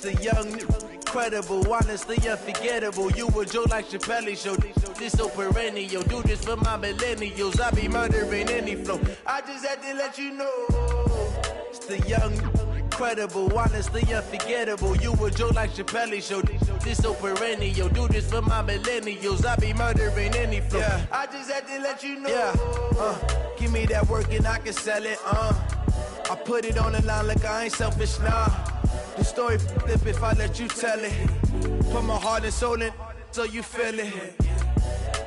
The young, incredible, honestly unforgettable. You a joke like Chappelle show. This so perennial. Do this for my millennials. I be murdering any flow. I just had to let you know. It's the young, incredible, honestly unforgettable. You a joke like Chappelle show. This so perennial. Do this for my millennials. I be murdering any flow. Yeah. I just had to let you know. Yeah. Give me that work and I can sell it. I put it on the line like I ain't selfish, nah. The story flip if I let you tell it. Put my heart and soul in so you feel it.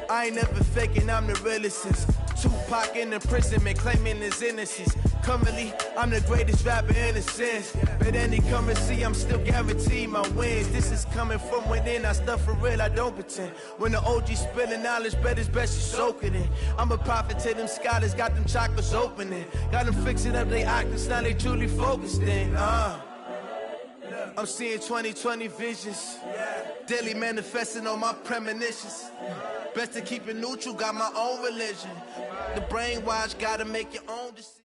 I ain't never faking, I'm the realest since Tupac in imprisonment, claiming his innocence. Currently, I'm the greatest rapper in a sense. But any currency, I'm still guaranteed my wins. This is coming from within, I stuff for real, I don't pretend. When the OG spilling knowledge, bet it's best you soak it in. I'm a prophet to them scholars, got them chakras opening. Got them fixing up they octaves, now they truly focused in. I'm seeing 2020 visions. Daily manifesting on my premonitions. Best to keep it neutral, got my own religion. The brainwash, gotta make your own decision.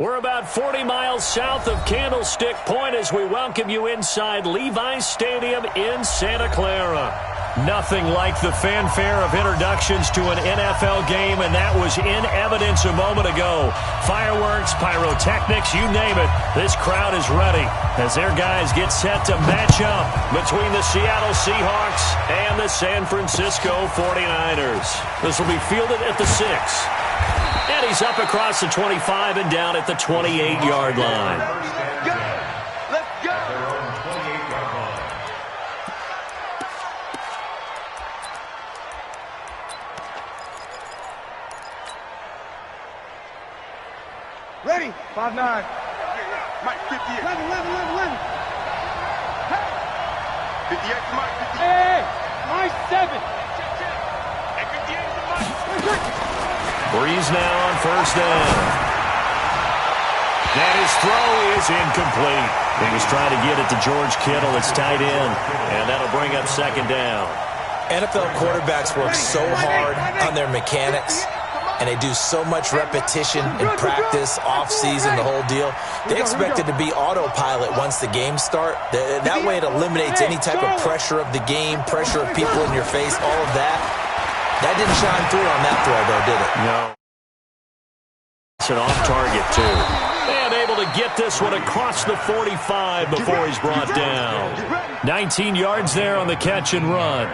We're about 40 miles south of Candlestick Point as we welcome you inside Levi's Stadium in Santa Clara. Nothing like the fanfare of introductions to an NFL game, and that was in evidence a moment ago. Fireworks, pyrotechnics, you name it. This crowd is ready as their guys get set to match up between the Seattle Seahawks and the San Francisco 49ers. This will be fielded at the 6. And he's up across the 25 and down at the 28-yard line. Let's go! Ready? 5-9. Mike, 58. 11. Hey! 58 to Mike, 58. Hey! Mike, 7. And 58 to Mike. Breeze now on first down. And his throw is incomplete. He was trying to get it to George Kittle. It's tight end, and that'll bring up second down. NFL quarterbacks work so hard on their mechanics, and they do so much repetition in practice, off-season, the whole deal. They expect it to be autopilot once the games start. That way it eliminates any type of pressure of the game, pressure of people in your face, all of that. That didn't shine through on that throw, though, did it? No. It's an off-target, too. And able to get this one across the 45 before he's brought down. 19 yards there on the catch and run.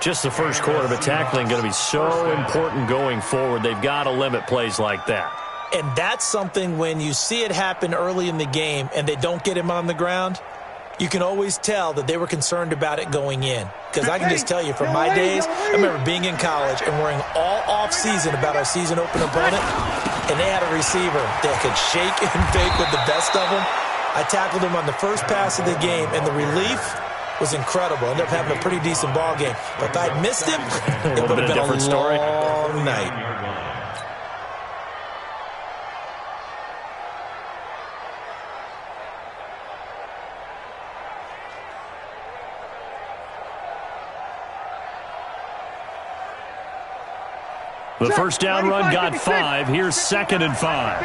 Just the first quarter, but tackling going to be so important going forward. They've got to limit plays like that. And that's something when you see it happen early in the game and they don't get him on the ground, you can always tell that they were concerned about it going in. Because I can just tell you, from my days, I remember being in college and worrying all off-season about our season-opener opponent, and they had a receiver that could shake and bake with the best of them. I tackled him on the first pass of the game, and the relief was incredible. Ended up having a pretty decent ball game. But if I'd missed him, it would have been a long night. The first down run got 5. Here's 2nd and 5.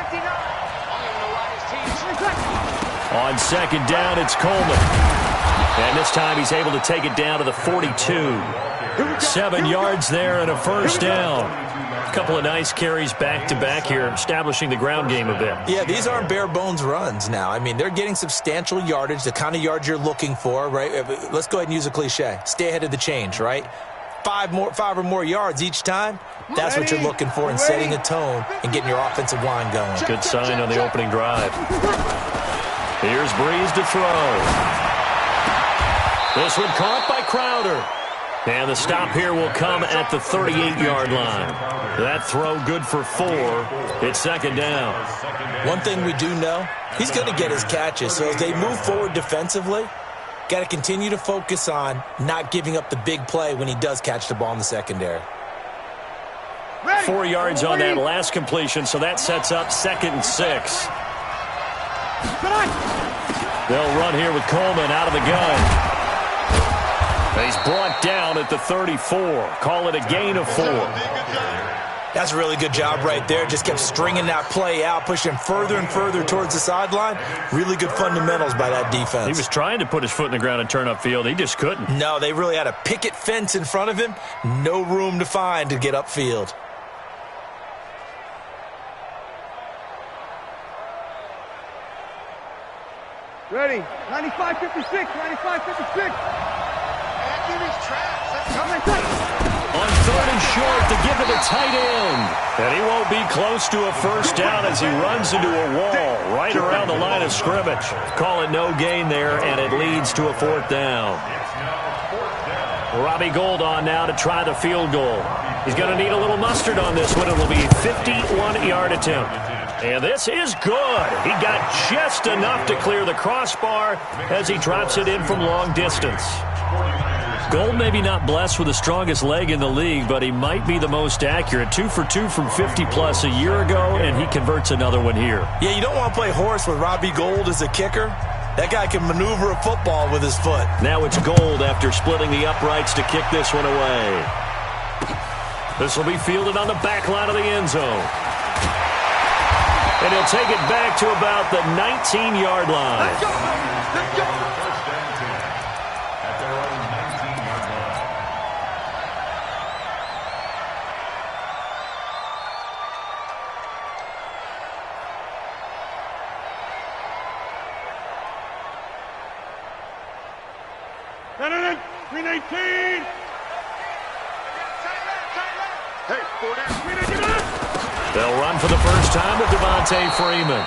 On second down, it's Coleman. And this time he's able to take it down to the 42. 7 yards there and a first down. A couple of nice carries back-to-back here, establishing the ground game a bit. Yeah, these aren't bare-bones runs now. I mean, they're getting substantial yardage, the kind of yards you're looking for, right? Let's go ahead and use a cliche. Stay ahead of the change, right? 5 or more yards each time, that's what you're looking for in setting a tone and getting your offensive line going. Good sign on the opening drive. Here's Breeze to throw. This one caught by Crowder. And the stop here will come at the 38-yard line. That throw good for 4. It's second down. One thing we do know, he's going to get his catches. So as they move forward defensively, got to continue to focus on not giving up the big play when he does catch the ball in the secondary. 4 yards on that last completion, so that sets up 2nd and 6. They'll run here with Coleman out of the gun. He's brought down at the 34. Call it a gain of 4. That's a really good job right there. Just kept stringing that play out, pushing further and further towards the sideline. Really good fundamentals by that defense. He was trying to put his foot in the ground and turn upfield. He just couldn't. No, they really had a picket fence in front of him. No room to find to get upfield. Ready. 95-56. 95-56. Anthony's traps. That's coming. On 3rd and short to give it to tight end. And he won't be close to a first down as he runs into a wall right around the line of scrimmage. Call it no gain there, and it leads to a 4th down. Robbie Gould on now to try the field goal. He's going to need a little mustard on this one. It will be a 51-yard attempt. And this is good. He got just enough to clear the crossbar as he drops it in from long distance. Gould maybe not blessed with the strongest leg in the league, but he might be the most accurate. 2 for 2 from 50-plus a year ago, and he converts another one here. Yeah, you don't want to play horse with Robbie Gould as a kicker. That guy can maneuver a football with his foot. Now it's Gould after splitting the uprights to kick this one away. This will be fielded on the back line of the end zone. And he'll take it back to about the 19-yard line. Let's go. Let's go. No. 319. Hey, 4 down. They'll run for the first time with Devontae Freeman.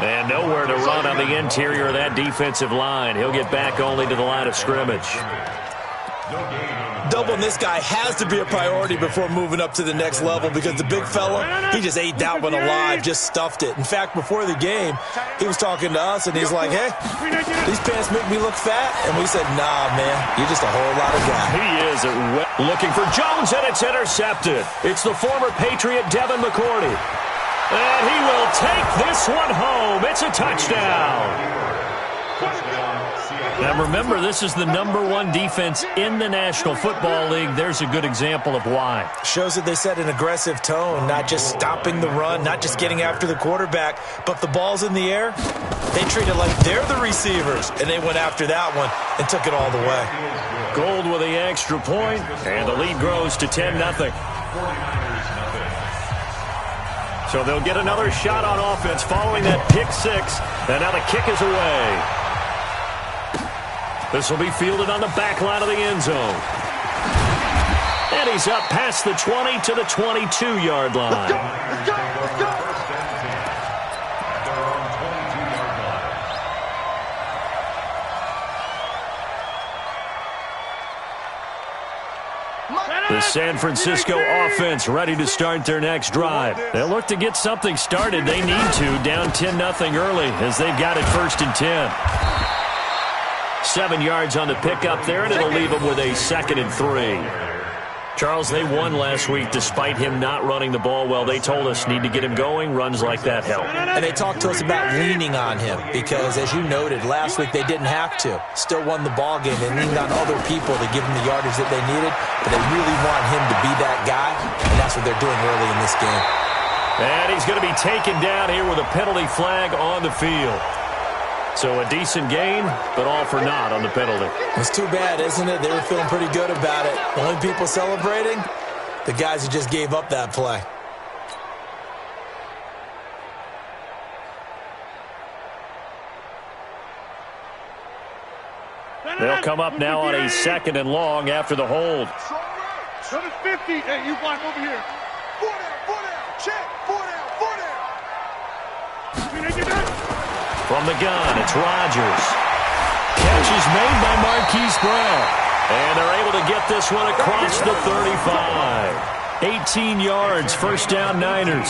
And nowhere to run on the interior of that defensive line. He'll get back only to the line of scrimmage. Doubling this guy has to be a priority before moving up to the next level because the big fella, he just ate that one alive, just stuffed it. In fact, before the game, he was talking to us, and he's like, hey, these pants make me look fat. And we said, nah, man, you're just a whole lot of guy. He is looking for Jones, and it's intercepted. It's the former Patriot Devin McCourty. And he will take this one home. It's a touchdown. Now remember, this is the #1 defense in the National Football League. There's a good example of why. Shows that they set an aggressive tone, not just stopping the run, not just getting after the quarterback, but the ball's in the air. They treat it like they're the receivers, and they went after that one and took it all the way. Gould with the extra point, and the lead grows to 10-0. So they'll get another shot on offense following that pick six, and now the kick is away. This will be fielded on the back line of the end zone. And he's up past the 20 to the 22-yard line. Let's go. Let's go. Let's go. The San Francisco offense ready to start their next drive. They'll look to get something started. They need to, down 10-0 early as they've got it 1st and 10. 7 yards on the pickup there, and it'll leave them with a 2nd and 3. Charles, they won last week despite him not running the ball well. They told us need to get him going. Runs like that help. And they talked to us about leaning on him because, as you noted, last week they didn't have to. Still won the ball game. They leaned on other people to give them the yardage that they needed, but they really want him to be that guy, and that's what they're doing early in this game. And he's going to be taken down here with a penalty flag on the field. So a decent gain, but all for naught on the penalty. It's too bad, isn't it? They were feeling pretty good about it. The only people celebrating, the guys who just gave up that play. They'll come up now on a 2nd and long after the hold. Number 50. Hey, you block over here. 4 down. Check. 4 down. From the gun, it's Rodgers. Catch is made by Marquise Brown. And they're able to get this one across the 35. 18 yards, 1st down Niners.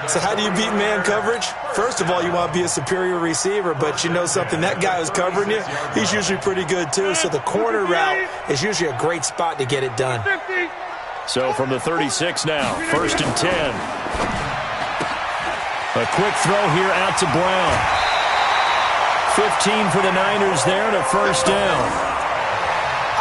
So how do you beat man coverage? First of all, you want to be a superior receiver, but you know something, that guy who's covering you, he's usually pretty good too. So the corner route is usually a great spot to get it done. So from the 36 now, 1st and 10. A quick throw here out to Brown. 15 for the Niners there and a 1st down.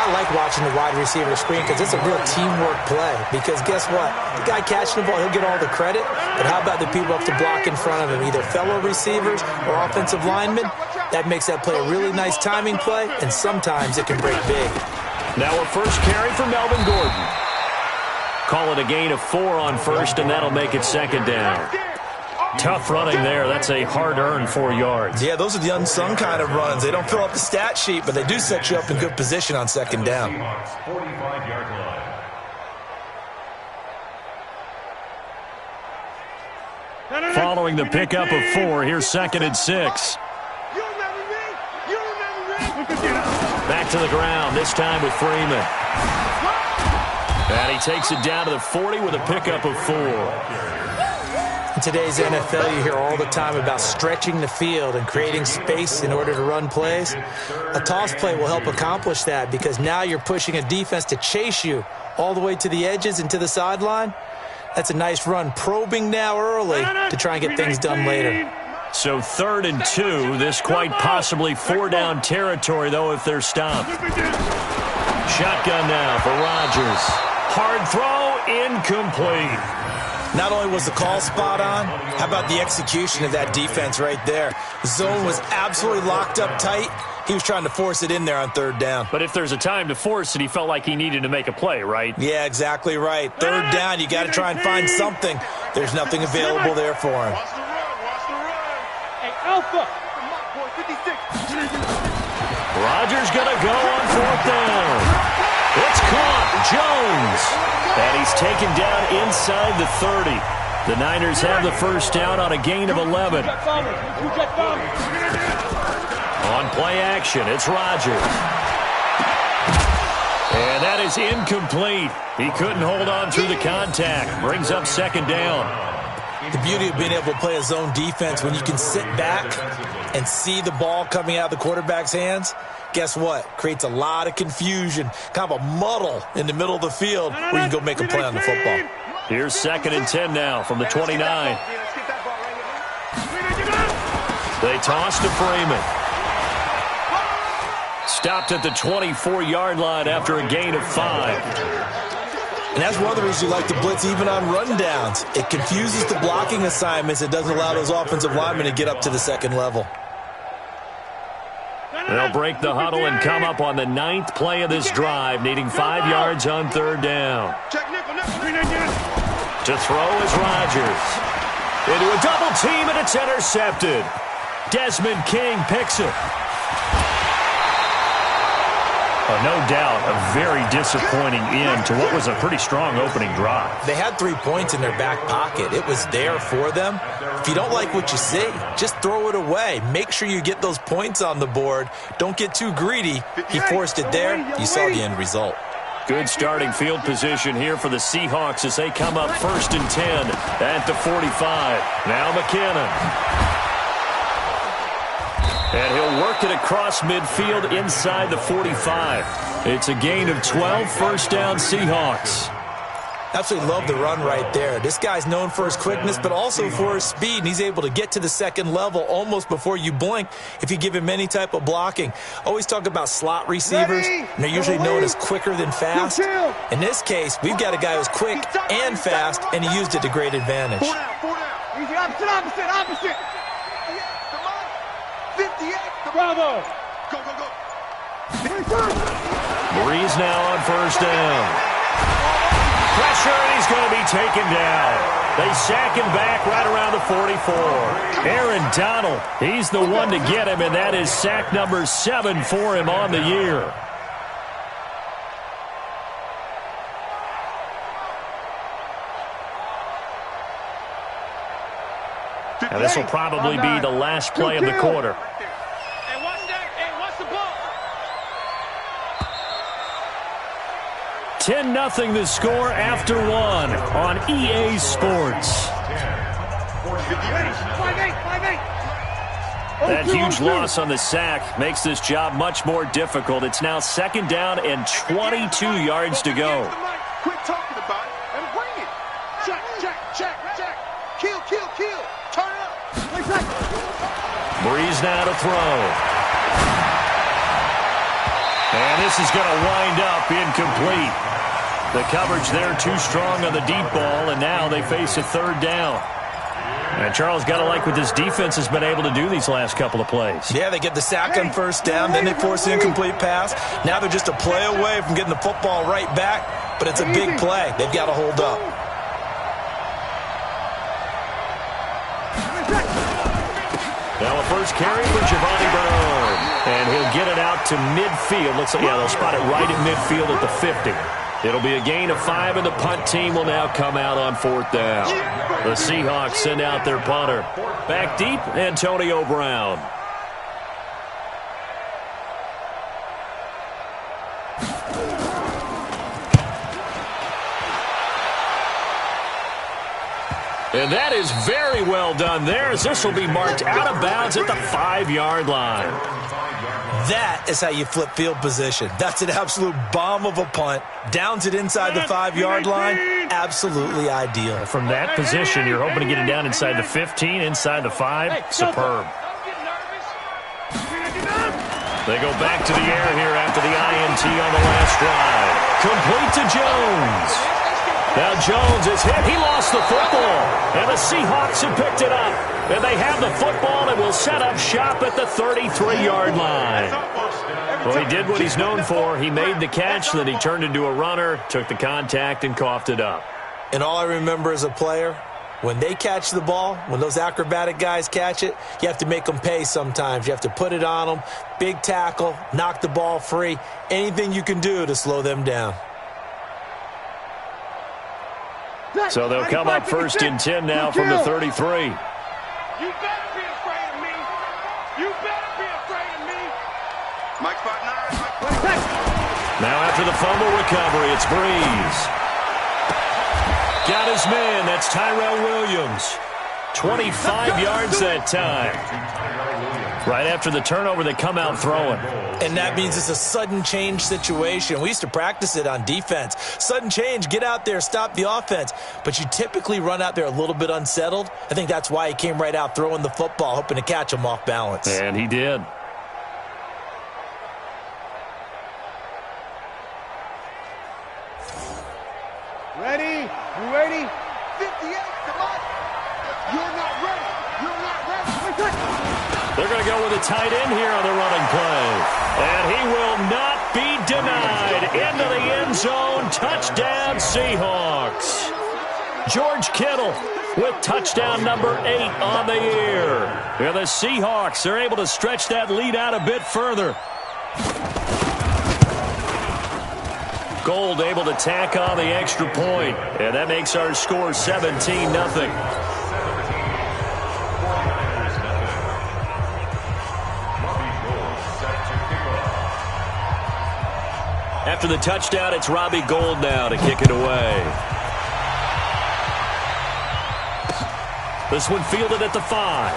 I like watching the wide receiver screen because it's a real teamwork play. Because guess what? The guy catching the ball, he'll get all the credit. But how about the people up to block in front of him, either fellow receivers or offensive linemen? That makes that play a really nice timing play, and sometimes it can break big. Now a first carry for Melvin Gordon. Call it a gain of 4 on first, and that'll make it second down. Tough running there. That's a hard-earned 4 yards. Yeah, those are the unsung kind of runs. They don't fill up the stat sheet, but they do set you up in good position on second down. Following the pickup of 4, here's second and 6. Back to the ground, this time with Freeman. And he takes it down to the 40 with a pickup of 4. In today's NFL, you hear all the time about stretching the field and creating space in order to run plays. A toss play will help accomplish that because now you're pushing a defense to chase you all the way to the edges and to the sideline. That's a nice run, probing now early to try and get things done later. So 3rd and 2, this quite possibly 4-down territory, though, if they're stopped. Shotgun now for Rodgers. Hard throw, incomplete. Not only was the call spot on, how about the execution of that defense right there? The zone was absolutely locked up tight. He was trying to force it in there on 3rd down. But if there's a time to force it, he felt like he needed to make a play, right? Yeah, exactly right. 3rd down, you got to try and find something. There's nothing available there for him. Watch the run. Hey, Alpha. Rodgers going to go on 4th down. It's caught. Jones. And he's taken down inside the 30. The Niners have the first down on a gain of 11. On play action, it's Rodgers. And that is incomplete. He couldn't hold on through the contact. Brings up second down. The beauty of being able to play a zone defense when you can sit back and see the ball coming out of the quarterback's hands, guess what? Creates a lot of confusion, kind of a muddle in the middle of the field where you can go make a play on the football. Here's 2nd and 10 now from the 29. They toss to Freeman. Stopped at the 24-yard line after a gain of 5. And that's one of the reasons you like to blitz even on rundowns. It confuses the blocking assignments. It doesn't allow those offensive linemen to get up to the second level. They'll break the huddle and come up on the 9th play of this drive, needing 5 yards on 3rd down. To throw is Rodgers. Into a double team, and it's intercepted. Desmond King picks it. No doubt a very disappointing end to what was a pretty strong opening drive. They had 3 points in their back pocket. It was there for them. If you don't like what you see, just throw it away. Make sure you get those points on the board. Don't get too greedy. He forced it there. You saw the end result. Good starting field position here for the Seahawks as they come up 1st and 10 at the 45. Now McKinnon. And he'll work it across midfield inside the 45. It's a gain of 12, first down Seahawks. Absolutely love the run right there. This guy's known for his quickness, but also for his speed, and he's able to get to the second level almost before you blink if you give him any type of blocking. Always talk about slot receivers, and they're usually known as quicker than fast. In this case, we've got a guy who's quick and fast, and he used it to great advantage. Opposite. 58. Bravo. Go. Breeze now on first down. Pressure, and he's going to be taken down. They sack him back right around the 44. Aaron Donald, he's the one to get him, and that is sack number 7 for him on the year. And this will probably be the last play of the quarter. 10-0 the score after 1 on EA Sports. That huge loss on the sack makes this job much more difficult. It's now 2nd down and 22 yards to go. Quit talking about it and bring it. Check. Kill. Turn it up. Breeze now to throw. And this is going to wind up incomplete. The coverage there too strong on the deep ball, and now they face a third down. And Charles, got to like what this defense has been able to do these last couple of plays. Yeah, they get the sack on first down, then they force an incomplete pass. Now they're just a play away from getting the football right back, but it's a big play. They've got to hold up. Now a first carry for Giovanni Brown, and he'll get it out to midfield. Looks like, yeah, they'll spot it right at midfield at the 50. It'll be a gain of 5, and the punt team will now come out on 4th down. The Seahawks send out their punter. Back deep, Antonio Brown. And that is very well done there, as this will be marked out of bounds at the 5-yard line. That is how you flip field position. That's an absolute bomb of a punt. Downs it inside the 5-yard line. Absolutely ideal. From that position, you're hoping to get it down inside the 15, inside the 5. Superb. They go back to the air here after the INT on the last drive. Complete to Jones. Now Jones is hit. He lost the football. And the Seahawks have picked it up. And they have the football and will set up shop at the 33-yard line. Well, he did what he's known for. He made the catch, then he turned into a runner, took the contact, and coughed it up. And all I remember as a player, when they catch the ball, when those acrobatic guys catch it, you have to make them pay sometimes. You have to put it on them, big tackle, knock the ball free, anything you can do to slow them down. So they'll come up 1st and 10 now from the 33. You better be afraid of me. You better be afraid of me. Mike 5'9". Now after the fumble recovery, it's Breeze. Got his man. That's Tyrell Williams. 25 yards that time. Right after the turnover, they come out throwing. And that means it's a sudden change situation. We used to practice it on defense. Sudden change, get out there, stop the offense. But you typically run out there a little bit unsettled. I think that's why he came right out throwing the football, hoping to catch him off balance. And he did. Ready? You ready? 58, come on. You're not ready. You're not ready. They're going to go with a tight end here on the running play. And he will not be denied. Into the end zone. Touchdown, Seahawks. George Kittle with touchdown number 8 on the year. And the Seahawks are able to stretch that lead out a bit further. Gold able to tack on the extra point. And that makes our score 17-0. After the touchdown, it's Robbie Gould now to kick it away. This one fielded at the 5.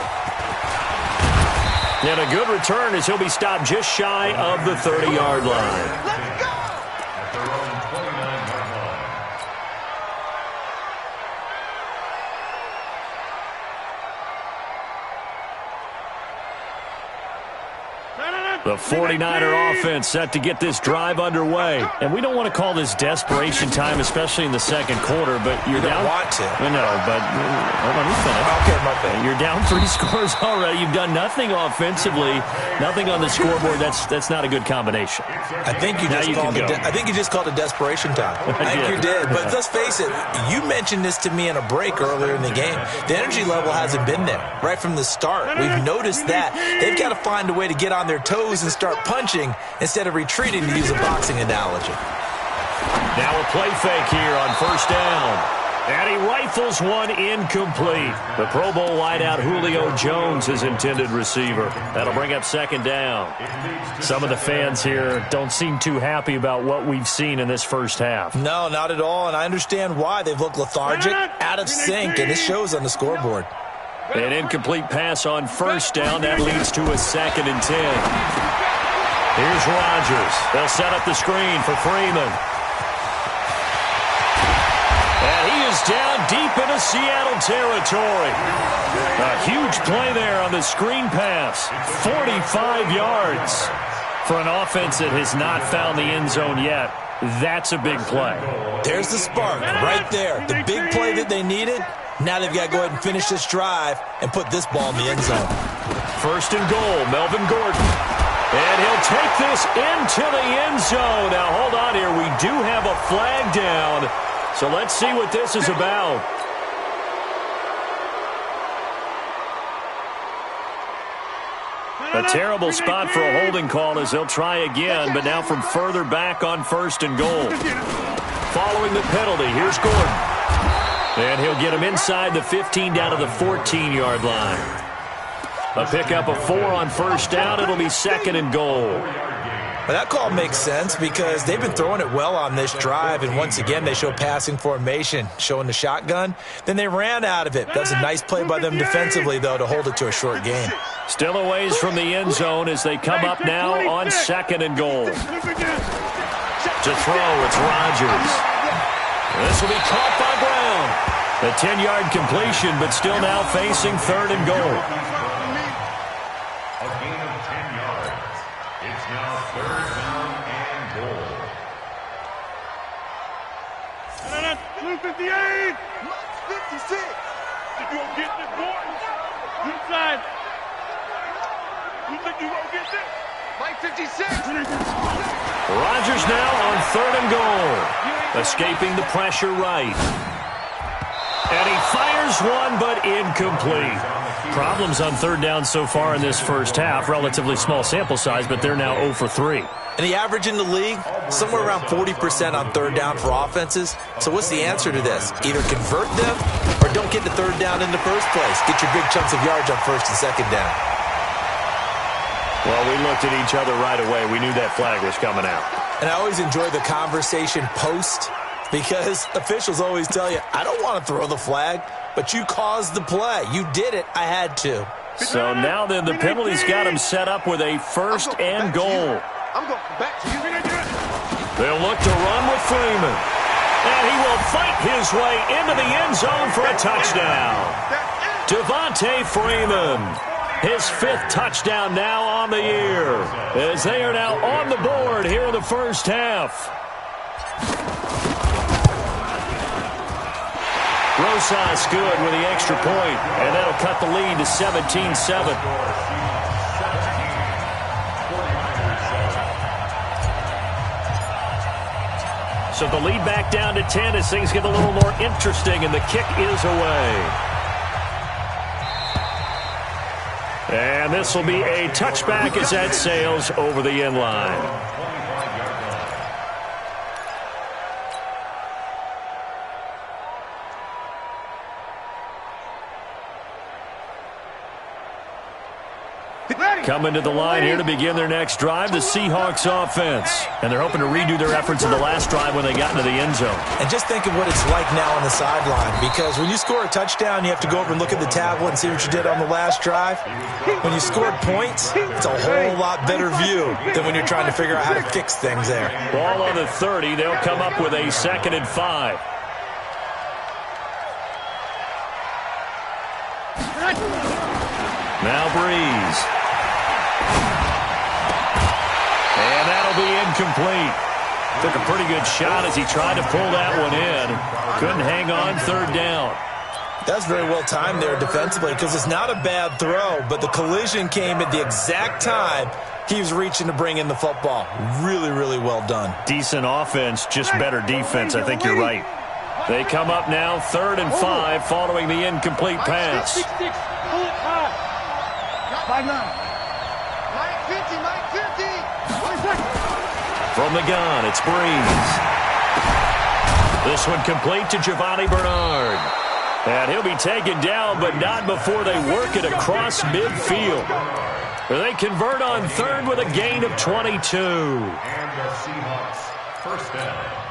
And a good return as he'll be stopped just shy of the 30-yard line. Let's go! The 49er offense set to get this drive underway. And we don't want to call this desperation time, especially in the second quarter, but you're down. You don't want to. No, but hold on, let me finish. Okay, my bad. You're down 3 scores already. You've done nothing offensively, nothing on the scoreboard. That's not a good combination. I think you just called it desperation time. I think you did. But let's face it, you mentioned this to me in a break earlier in the game. The energy level hasn't been there right from the start. We've noticed that. They've got to find a way to get on their toes and start punching instead of retreating, to use a boxing analogy. Now a play fake here on 1st down. And he rifles one incomplete. The Pro Bowl wideout Julio Jones, his intended receiver. That'll bring up 2nd down. Some of the fans here don't seem too happy about what we've seen in this first half. No, not at all, and I understand why. They've looked lethargic, out of sync, and this shows on the scoreboard. An incomplete pass on 1st down. That leads to a 2nd and 10. Here's Rodgers. They'll set up the screen for Freeman. And he is down deep into Seattle territory. A huge play there on the screen pass. 45 yards. For an offense that has not found the end zone yet, that's a big play. There's the spark right there. The big play that they needed. Now they've got to go ahead and finish this drive and put this ball in the end zone. First and goal, Melvin Gordon. And he'll take this into the end zone. Now, hold on here. We do have a flag down. So let's see what this is about. A terrible spot for a holding call as they'll try again, but now from further back on first and goal. Following the penalty, here's Gordon. And he'll get him inside the 15 down to the 14-yard line. A pickup of 4 on first down. It'll be second and goal. Well, that call makes sense because they've been throwing it well on this drive, and once again they show passing formation, showing the shotgun. Then they ran out of it. That's a nice play by them defensively, though, to hold it to a short game. Still a ways from the end zone as they come up now on second and goal. To throw, it's Rodgers. This will be caught by Brown. A 10-yard completion, but still now facing third and goal. A gain of 10 yards. It's now third down and goal. 258. 56. Did you get this boy? Inside. You think you gonna get this? Mike 56. Rodgers now on third and goal. Escaping the pressure right. And he fires one, but incomplete. Problems on third down so far in this first half. Relatively small sample size, but they're now 0 for 3. And the average in the league, somewhere around 40% on third down for offenses. So what's the answer to this? Either convert them or don't get the third down in the first place. Get your big chunks of yards on first and second down. Well, we looked at each other right away. We knew that flag was coming out. And I always enjoy the conversation post because officials always tell you, I don't want to throw the flag, but you caused the play. You did it. I had to. So now then the penalty's got him set up with a first and goal. I'm going back to you. They'll look to run with Freeman. And he will fight his way into the end zone for a touchdown. Devontae Freeman. His 5th touchdown now on the year. As they are now on the board here in the first half. Rosas good with the extra point, and that'll cut the lead to 17-7. So the lead back down to 10 as things get a little more interesting, and the kick is away. And this will be a touchback as that sails over the end line. Coming to the line here to begin their next drive, the Seahawks offense. And they're hoping to redo their efforts in the last drive when they got into the end zone. And just think of what it's like now on the sideline, because when you score a touchdown, you have to go over and look at the tablet and see what you did on the last drive. When you scored points, it's a whole lot better view than when you're trying to figure out how to fix things there. Ball on the 30. They'll come up with a 2nd and 5. Now Breeze. And that'll be incomplete. Took a pretty good shot as he tried to pull that one in. Couldn't hang on third down. That's very well timed there defensively because it's not a bad throw, but the collision came at the exact time he was reaching to bring in the football. Really, really well done. Decent offense, just better defense. I think you're right. They come up now 3rd and 5 following the incomplete pass. 5-9. Mike 50, Mike 50. From the gun, it's Breeze. This one complete to Giovanni Bernard. And he'll be taken down, but not before they work it across midfield. They convert on 3rd with a gain of 22. And the Seahawks, first down.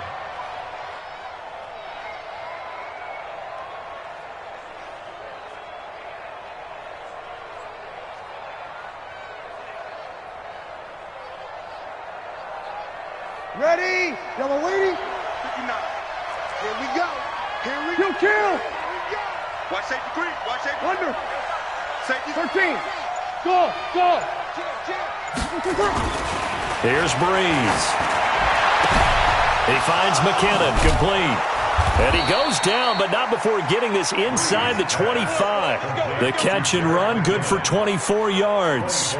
Ready? Y'all are waiting? 59. Here we go. Here we go. Kill. Here we go. Watch safety green. Watch safety. Under. Safety. 13. Go. Go. Chill. Here's Breeze. He finds McKinnon, complete. And he goes down, but not before getting this inside the 25. The catch and run, good for 24 yards.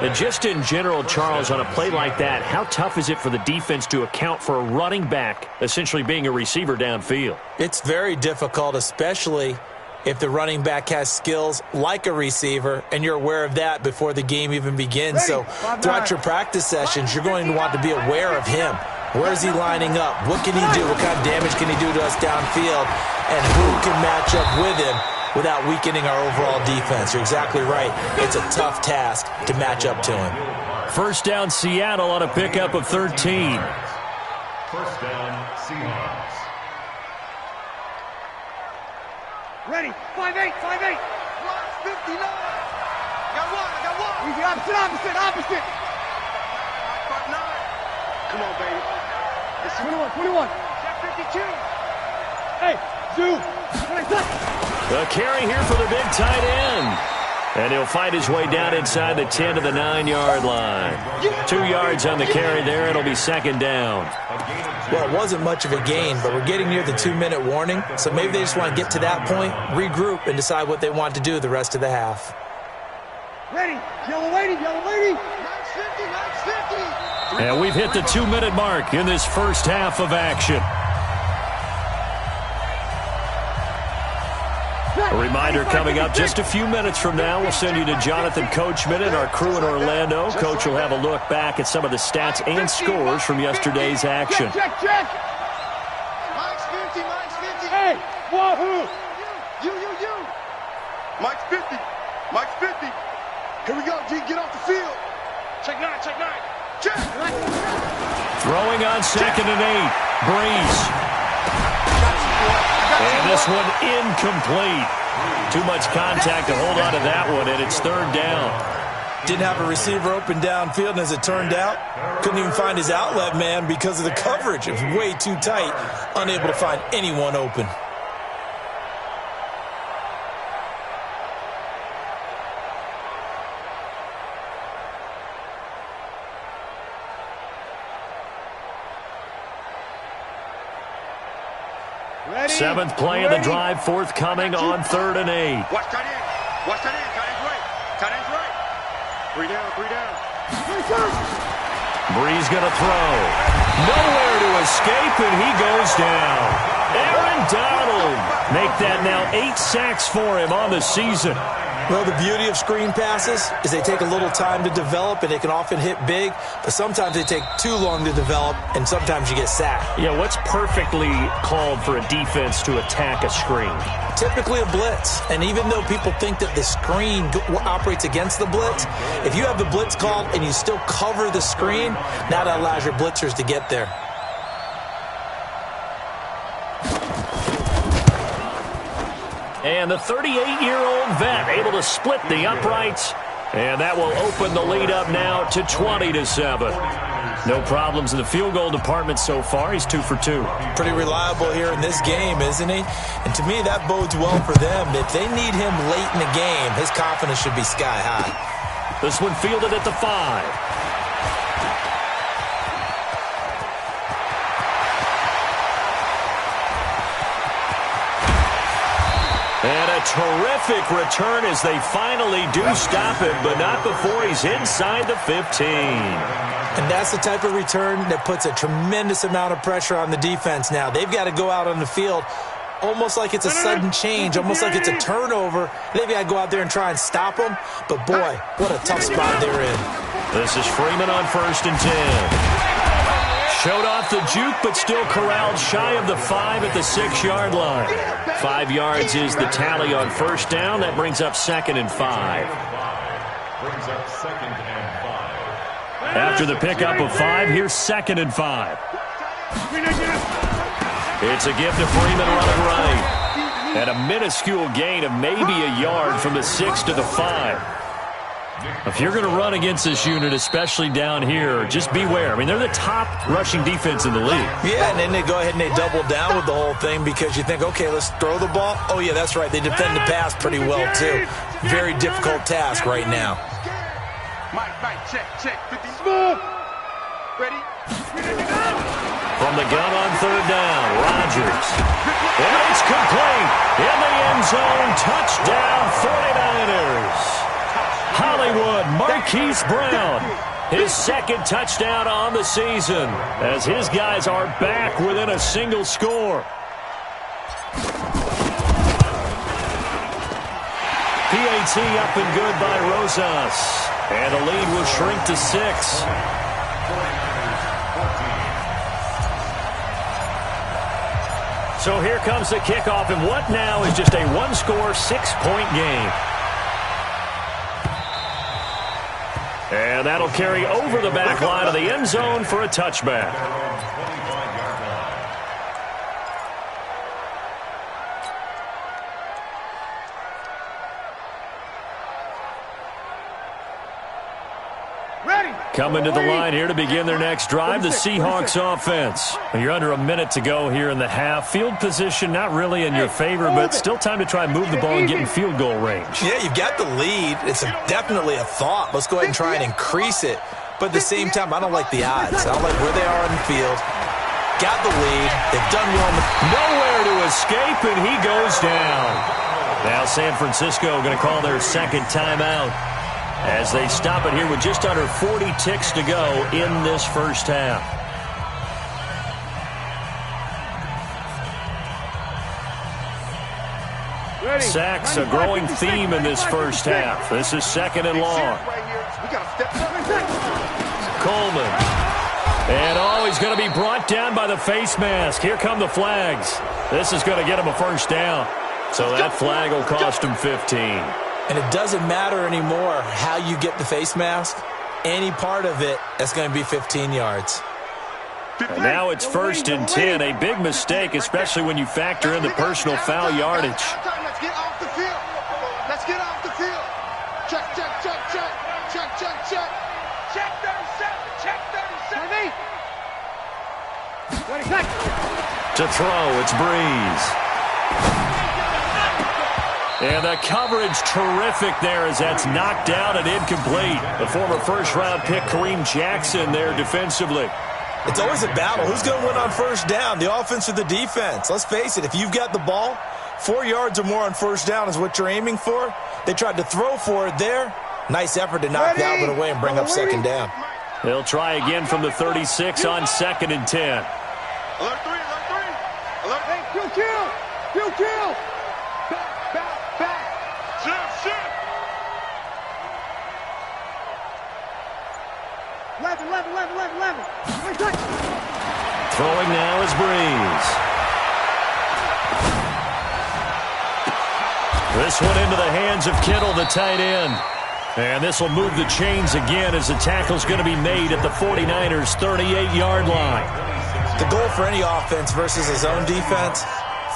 And just in general, Charles, on a play like that, how tough is it for the defense to account for a running back essentially being a receiver downfield? It's very difficult, especially if the running back has skills like a receiver, and you're aware of that before the game even begins. So throughout your practice sessions, you're going to want to be aware of him. Where is he lining up? What can he do? What kind of damage can he do to us downfield? And who can match up with him without weakening our overall defense? You're exactly right. It's a tough task to match up to him. First down, Seattle on a pickup of 13. First down, Seahawks. Ready, 5-8, 5-8. 59. Got one. Easy, opposite. 5-9. Come on, baby. 21. Check 52. Hey, Zoo. The carry here for the big tight end. And he'll fight his way down inside the 10 to the 9-yard line. 2 yards on the carry there. It'll be second down. Well, it wasn't much of a gain, but we're getting near the 2-minute warning, so maybe they just want to get to that point, regroup, and decide what they want to do the rest of the half. Ready, yellow lady. 950. And we've hit the 2-minute mark in this first half of action. A reminder coming up just a few minutes from now. We'll send you to Jonathan Coachman and our crew in Orlando. Coach will have a look back at some of the stats and scores from yesterday's action. Check. Mike's 50. Hey, wahoo. You. Mike's 50. Here we go, G. Get off the field. Check 9. Check. Throwing on 2nd and 8. Breeze. And this one incomplete. Too much contact to hold on to that one, and it's third down. Didn't have a receiver open downfield, and as it turned out, couldn't even find his outlet man because of the coverage. It was way too tight, unable to find anyone open. Seventh play of the drive, forthcoming on 3rd and 8. Watch tight end. Tight end's right. 3 down. Breeze going to throw. Nowhere to escape, and he goes down. Aaron Donald make that now 8 sacks for him on the season. Well, the beauty of screen passes is they take a little time to develop, and they can often hit big, but sometimes they take too long to develop, and sometimes you get sacked. Yeah, what's perfectly called for a defense to attack a screen? Typically a blitz, and even though people think that the screen operates against the blitz, if you have the blitz called and you still cover the screen, now that allows your blitzers to get there. And the 38-year-old vet able to split the uprights. And that will open the lead up now to 20-7. No problems in the field goal department so far. He's 2 for 2. Pretty reliable here in this game, isn't he? And to me, that bodes well for them. If they need him late in the game, his confidence should be sky high. This one fielded at the 5. And a terrific return as they finally do stop him, but not before he's inside the 15. And that's the type of return that puts a tremendous amount of pressure on the defense now. They've got to go out on the field almost like it's a sudden change, almost like it's a turnover. They've got to go out there and try and stop them. But, boy, what a tough spot they're in. This is Freeman on 1st and 10. Showed off the juke, but still corralled shy of the 5 at the 6-yard line. 5 yards is the tally on first down. That brings up 2nd and 5. After the pickup of 5, here's 2nd and 5. It's a gift to Freeman running right. And a minuscule gain of maybe a yard from the 6 to the 5. If you're going to run against this unit, especially down here, just beware. I mean, they're the top rushing defense in the league. Yeah, and then they go ahead and they double down with the whole thing because you think, okay, let's throw the ball. Oh, yeah, that's right. They defend the pass pretty well, too. Very difficult task right now. Mike, check. 50. Smooth. Ready? From the gun on third down, Rodgers. And it's complete. In the end zone, touchdown 49ers. Hollywood, Marquise Brown. His second touchdown on the season as his guys are back within a single score. PAT up and good by Rosas. And the lead will shrink to 6. So here comes the kickoff, and what now is just a one-score, 6-point game. And that'll carry over the back line of the end zone for a touchback. Coming to the line here to begin their next drive, the Seahawks offense. You're under a minute to go here in the half. Field position not really in your favor, but still time to try and move the ball and get in field goal range. Yeah, you've got the lead. It's definitely a thought. Let's go ahead and try and increase it. But at the same time, I don't like the odds. I don't like where they are on the field. Got the lead. They've done well. Nowhere to escape, and he goes down. Now San Francisco going to call their second timeout as they stop it here with just under 40 ticks to go in this first half. Sacks, a growing theme in this first half. This is second and long. Coleman. And he's going to be brought down by the face mask. Here come the flags. This is going to get him a first down. So that flag will cost him 15. And it doesn't matter anymore how you get the face mask. Any part of it, that's going to be 15 yards. And now it's first and 10. A big mistake, especially when you factor in the personal foul yardage. Let's get off the field. Let's get off the field. Check. Check 37. To throw, it's Breeze. And the coverage terrific there as that's knocked down and incomplete. The former first-round pick Kareem Jackson there defensively. It's always a battle. Who's going to win on first down, the offense or the defense? Let's face it, if you've got the ball, 4 yards or more on first down is what you're aiming for. They tried to throw for it there. Nice effort to knock Dalvin away and bring up second down. They'll try again from the 36 on second and 10. Alert 3. Field kill. Back. Shift. 11. Throwing now is Breeze. This one into the hands of Kittle, the tight end. And this will move the chains again as the tackle's going to be made at the 49ers' 38-yard line. The goal for any offense versus his own defense,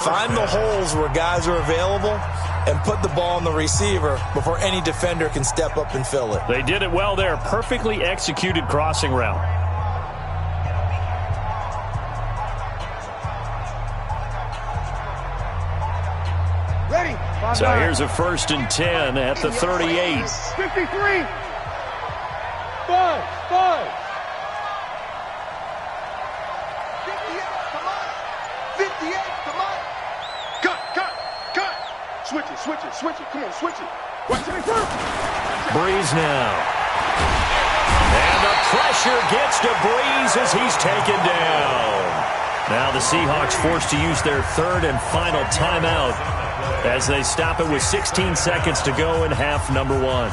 find the holes where guys are available and put the ball on the receiver before any defender can step up and fill it. They did it well there. Perfectly executed crossing route. Ready. So here's a first and 10 at the 38. 53. 5. 58, come on. Cut. Switch it. Come on, switch it. Watch it first. Breeze now. And the pressure gets to Breeze as he's taken down. Now the Seahawks forced to use their third and final timeout as they stop it with 16 seconds to go in half number 1.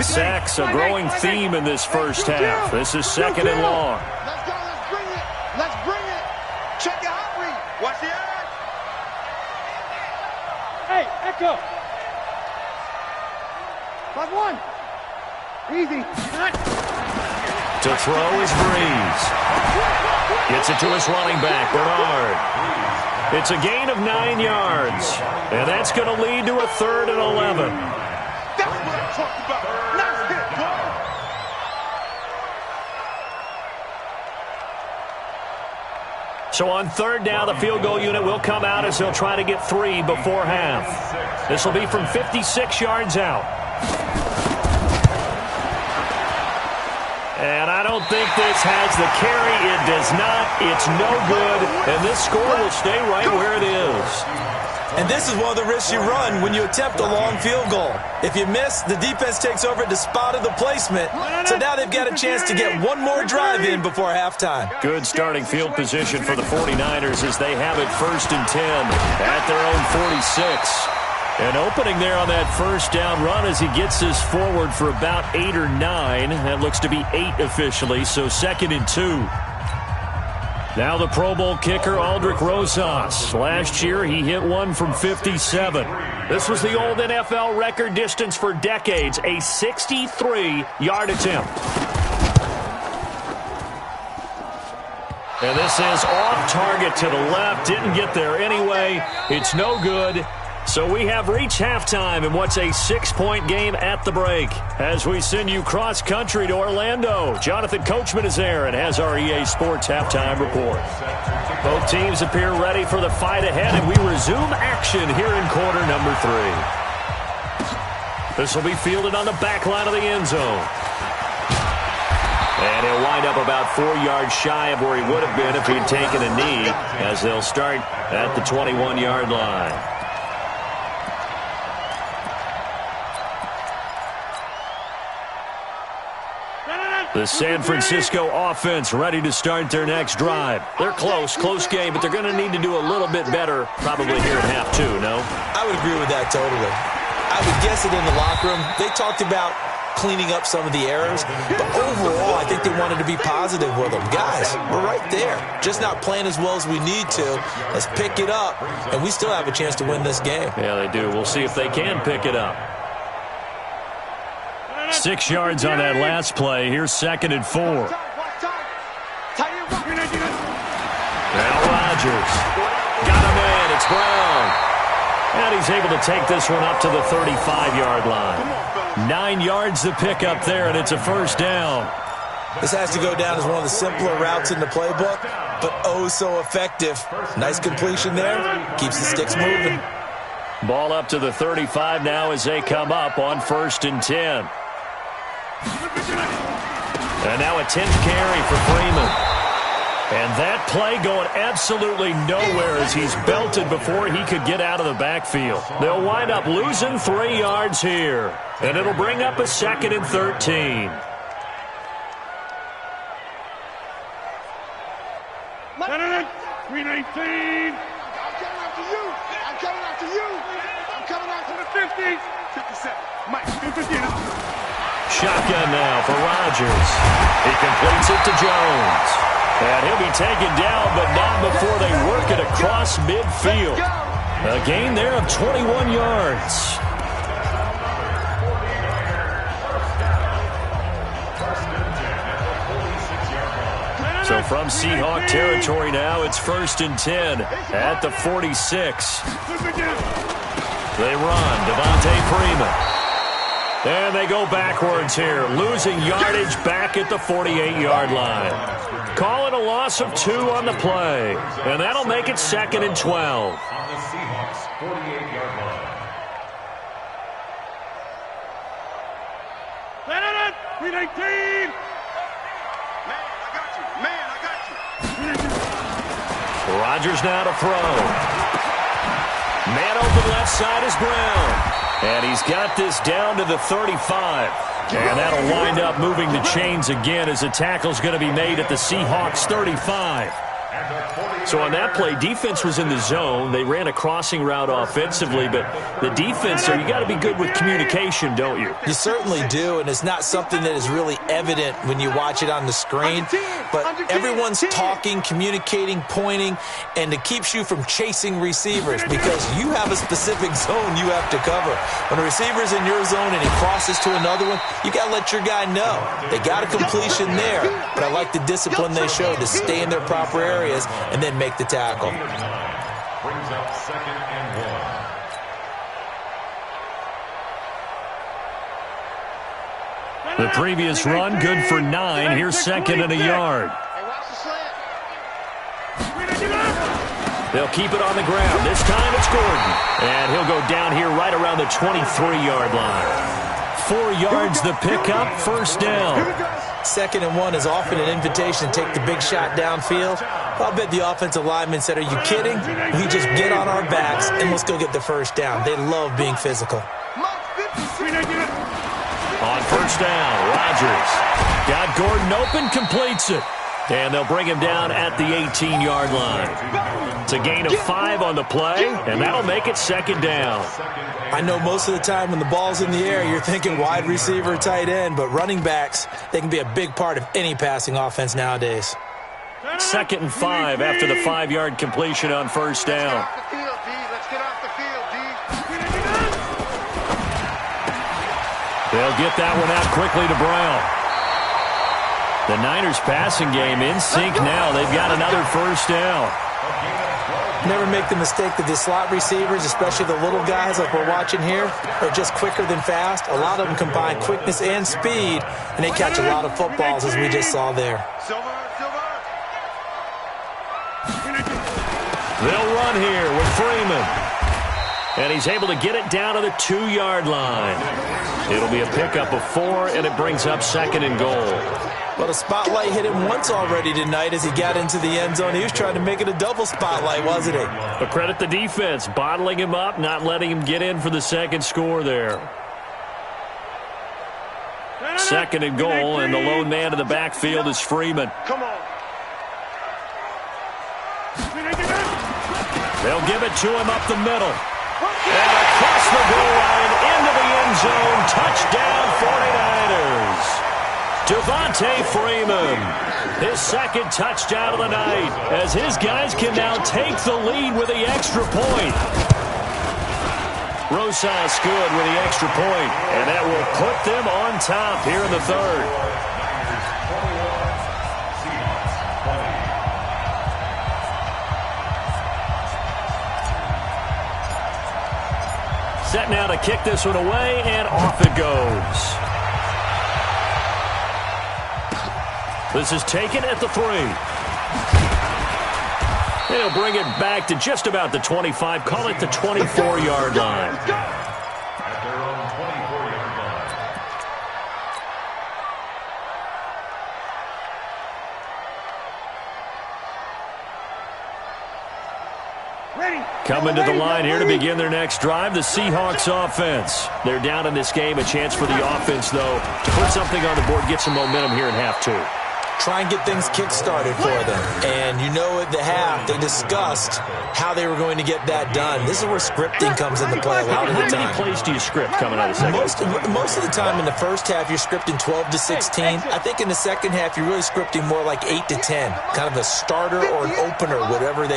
Sacks, a growing theme in this first half. This is second and long. Let's bring it. Check your hot read. Watch the eye. Hey, Echo. 5-1. Easy. To throw is Breeze. Gets it to his running back, Bernard. It's a gain of 9 yards. And that's going to lead to a 3rd and 11. That's what I'm talking about. Nice hit, bro. So on third down, the field goal unit will come out as they'll try to get 3 before half. This will be from 56 yards out. And I don't think this has the carry. It does not. It's no good. And this score will stay right where it is. And this is one of the risks you run when you attempt a long field goal. If you miss, the defense takes over at the spot of the placement. So now they've got a chance to get one more drive in before halftime. Good starting field position for the 49ers as they have it 1st and 10 at their own 46. An opening there on that first down run as he gets this forward for about 8 or 9. That looks to be 8 officially, so 2nd and 2. Now the Pro Bowl kicker, Aldrick Rosas. Last year, he hit one from 57. This was the old NFL record distance for decades, a 63-yard attempt. And this is off target to the left. Didn't get there anyway. It's no good. So we have reached halftime in what's a 6-point game at the break. As we send you cross-country to Orlando, Jonathan Coachman is there and has our EA Sports halftime report. Both teams appear ready for the fight ahead, and we resume action here in quarter number 3. This will be fielded on the back line of the end zone. And he'll wind up about 4 yards shy of where he would have been if he'd taken a knee, as they'll start at the 21-yard line. The San Francisco offense ready to start their next drive. They're close game, but they're going to need to do a little bit better probably here at half 2, no? I would agree with that totally. I would guess it in the locker room. They talked about cleaning up some of the errors, but overall, I think they wanted to be positive with them. Guys, we're right there. Just not playing as well as we need to. Let's pick it up, and we still have a chance to win this game. Yeah, they do. We'll see if they can pick it up. 6 yards on that last play. Here's 2nd and 4. Now Rodgers. Got a man. It's Brown. And he's able to take this one up to the 35-yard line. 9 yards to pick up there, and it's a first down. This has to go down as one of the simpler routes in the playbook, but oh so effective. Nice completion there. Keeps the sticks moving. Ball up to the 35 now as they come up on 1st and 10. And now a 10th carry for Freeman. And that play going absolutely nowhere as he's belted before he could get out of the backfield. They'll wind up losing 3 yards here. And it'll bring up a 2nd and 13. $319. I'm coming after you. I'm coming after you. I'm coming after the 50. 57. Mike, 50. Shotgun now for Rodgers. He completes it to Jones. And he'll be taken down, but not before they work it across midfield. A gain there of 21 yards. So from Seahawk territory now, it's 1st and 10 at the 46. They run. Devontae Freeman. And they go backwards here, losing yardage back at the 48-yard line. Call it a loss of 2 on the play, and that'll make it 2nd and 12. On the Seahawks 48-yard line. 319. Man, I got you. Rodgers now to throw. Man open left side is Brown. And he's got this down to the 35. And that'll wind up moving the chains again as the tackle's going to be made at the Seahawks 35. So on that play, defense was in the zone. They ran a crossing route offensively, but the defense, so you got to be good with communication, don't you? You certainly do, and it's not something that is really evident when you watch it on the screen. But everyone's talking, communicating, pointing, and it keeps you from chasing receivers because you have a specific zone you have to cover. When a receiver's in your zone and he crosses to another one, you got to let your guy know. They got a completion there, but I like the discipline they showed to stay in their proper areas and then make the tackle. Brings up 2nd and 1. The previous run, good for 9. Here's 2nd and a yard. They'll keep it on the ground. This time it's Gordon. And he'll go down here right around the 23-yard line. 4 yards the pickup, first down. 2nd and 1 is often an invitation to take the big shot downfield. I'll bet the offensive lineman said, are you kidding? We just get on our backs and let's go get the first down. They love being physical. On first down, Rodgers got Gordon open, completes it. And they'll bring him down at the 18-yard line. It's a gain of 5 on the play, and that'll make it 2nd down. I know most of the time when the ball's in the air, you're thinking wide receiver, tight end, but running backs, they can be a big part of any passing offense nowadays. 2nd and 5 after the 5-yard completion on first down. Let's get off the field, D. They'll get that one out quickly to Brown. The Niners passing game in sync now. They've got another first down. Never make the mistake that the slot receivers, especially the little guys like we're watching here, are just quicker than fast. A lot of them combine quickness and speed, and they catch a lot of footballs, as we just saw there. They'll run here with Freeman. And he's able to get it down to the 2-yard line. It'll be a pickup of 4, and it brings up 2nd and goal. Well, the spotlight hit him once already tonight as he got into the end zone. He was trying to make it a double spotlight, wasn't he? But credit the defense, bottling him up, not letting him get in for the 2nd score there. 2nd and goal, and the lone man in the backfield is Freeman. Come on. They'll give it to him up the middle. And across the goal line, into the end zone. Touchdown, 49ers. Devontae Freeman, his 2nd touchdown of the night, as his guys can now take the lead with the extra point. Rosas good with the extra point, and that will put them on top here in the 3rd. Set now to kick this one away, and off it goes. This is taken at the 3. They'll bring it back to just about the 25. Call it the 24-yard line. At their own 24-yard line. Coming to the line here to begin their next drive, the Seahawks offense. They're down in this game. A chance for the offense, though, to put something on the board, get some momentum here in half 2. Try and get things kick-started for them. And you know at the half, they discussed how they were going to get that done. This is where scripting comes into play a lot of the time. How many plays do you script coming out of the second? Most of the time in the first half, you're scripting 12 to 16. I think in the second half, you're really scripting more like 8 to 10. Kind of a starter or an opener, whatever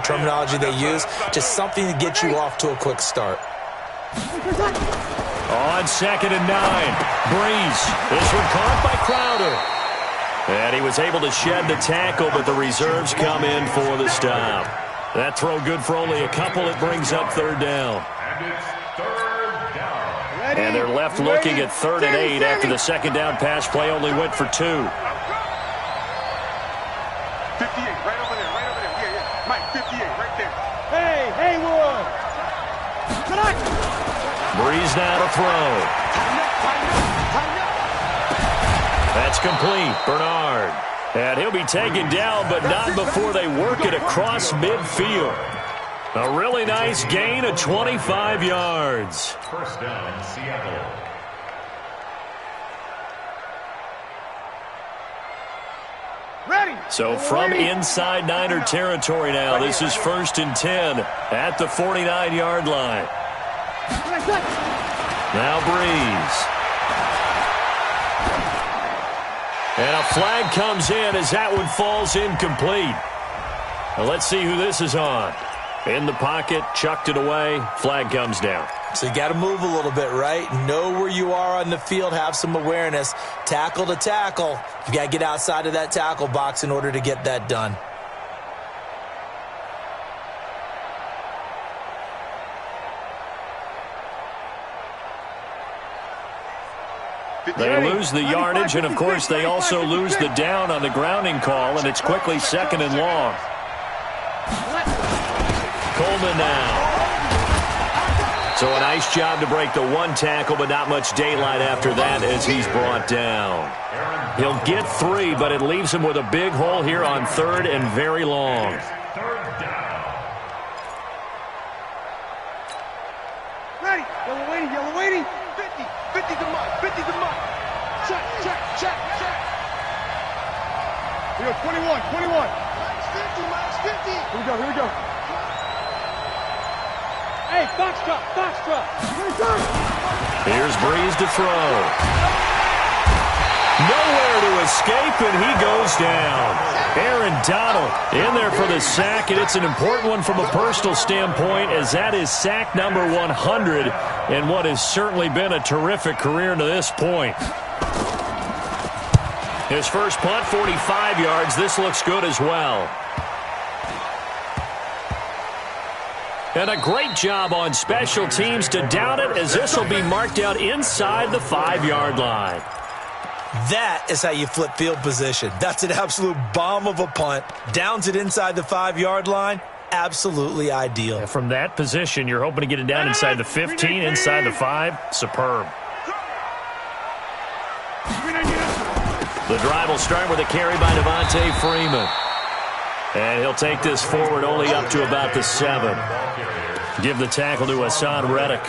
terminology they use. Just something to get you off to a quick start. On 2nd and 9, Breeze. This one caught by Crowder. And he was able to shed the tackle, but the reserves come in for the stop. That throw good for only a couple. It brings up 3rd down. And it's 3rd down. And they're left looking at 3rd and 8 after the 2nd down pass play only went for 2. 58, right over there. Yeah. Mike, 58, right there. Hey, Haywood. Breeze now to throw. That's complete. Bernard. And he'll be taken down, but not before they work it across midfield. A really nice gain of 25 yards. First down, Seattle. So from inside Niner territory now, this is 1st and 10 at the 49-yard line. Now Breeze. And a flag comes in as that one falls incomplete. Now let's see who this is on. In the pocket, chucked it away, flag comes down. So you got to move a little bit, right? Know where you are on the field, have some awareness. Tackle to tackle. You got to get outside of that tackle box in order to get that done. They lose the yardage, and of course they also lose the down on the grounding call, and it's quickly 2nd and long. Coleman now. So a nice job to break the one tackle, but not much daylight after that as he's brought down. He'll get 3, but it leaves him with a big hole here on 3rd and very long. Ready. Yellow waiting. 50. 50 to Mike. 50 to Mike. Check. Here we go, 21. Mike's 50. Here we go. Hey, box drop. Here's Breeze to throw. Nowhere to escape, and he goes down. Aaron Donald in there for the sack, and it's an important one from a personal standpoint, as that is sack number 100 in what has certainly been a terrific career to this point. His first punt, 45 yards. This looks good as well. And a great job on special teams to down it, as this will be marked out inside the 5-yard line. That is how you flip field position. That's an absolute bomb of a punt. Downs it inside the 5-yard line. Absolutely ideal. And from that position, you're hoping to get it down inside the 15, inside the 5. Superb. The drive will start with a carry by Devontae Freeman. And he'll take this forward only up to about the 7. Give the tackle to Hassan Reddick. A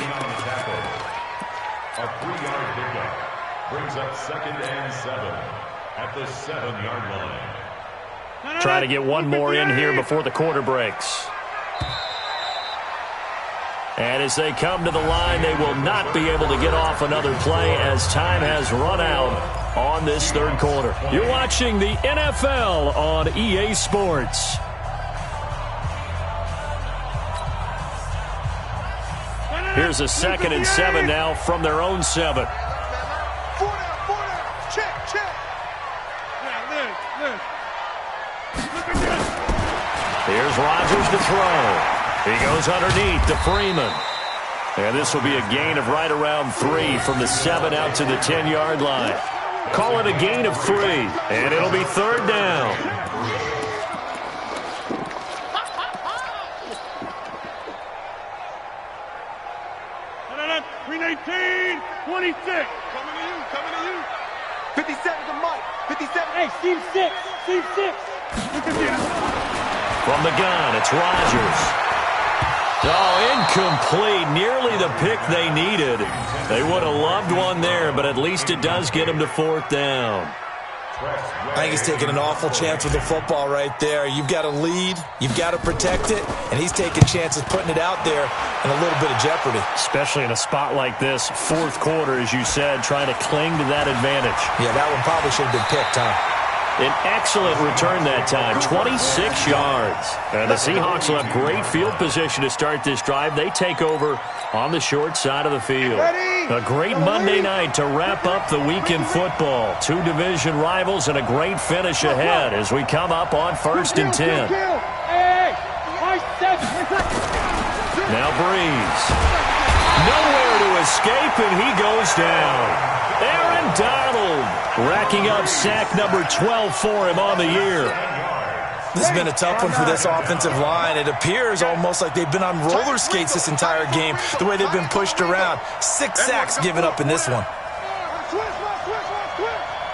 3-yard pickup brings up 2nd and 7 at the 7-yard line. Try to get one more in here before the quarter breaks. And as they come to the line, they will not be able to get off another play as time has run out on this 3rd quarter. You're watching the NFL on EA Sports. Here's a 2nd and 7 now from their own 7. 4 down. Check. Here's Rodgers to throw. He goes underneath to Freeman. And this will be a gain of right around 3 from the 7 out to the 10-yard line. Call it a gain of 3, and it'll be 3rd down. 319, 26. Coming to you. 57 to Mike. 57. Hey, Steve 6. From the gun, it's Rodgers. Oh, incomplete. Nearly the pick they needed. They would have loved one there, but at least it does get them to 4th down. I think he's taking an awful chance with the football right there. You've got to lead, you've got to protect it, and he's taking chances putting it out there in a little bit of jeopardy. Especially in a spot like this, 4th quarter, as you said, trying to cling to that advantage. Yeah, that one probably should have been picked, huh? An excellent return that time, 26 yards. And the Seahawks will have great field position to start this drive. They take over on the short side of the field. A great Monday night to wrap up the week in football. 2 division rivals and a great finish ahead as we come up on 1st and 10. Now Breeze. Nowhere to escape, and he goes down. Aaron Donald racking up sack number 12 for him on the year. This has been a tough one for this offensive line. It appears almost like they've been on roller skates this entire game, the way they've been pushed around. 6 sacks given up in this one.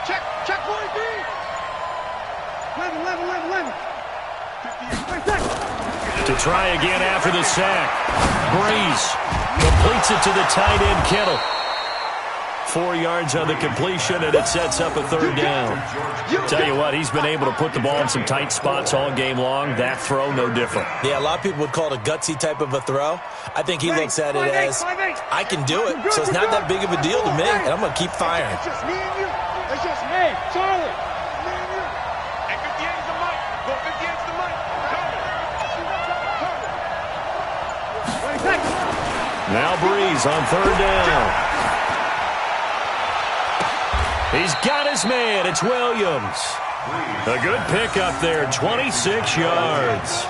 Check, 43. 11. To try again after the sack. Breeze completes it to the tight end, Kittle. 4 yards on the completion, and it sets up a 3rd down. Tell you what, he's been able to put the ball in some tight spots all game long. That throw, no different. Yeah, a lot of people would call it a gutsy type of a throw. I think he looks at it as, I can do it, so it's not that big of a deal to me, and I'm going to keep firing. It's just me and you. It's just me, Charlie. Me and you. And 58 is the mic. Go 58 is the mic. Now Breeze on 3rd down. He's got his man. It's Williams. A good pickup there, 26 yards.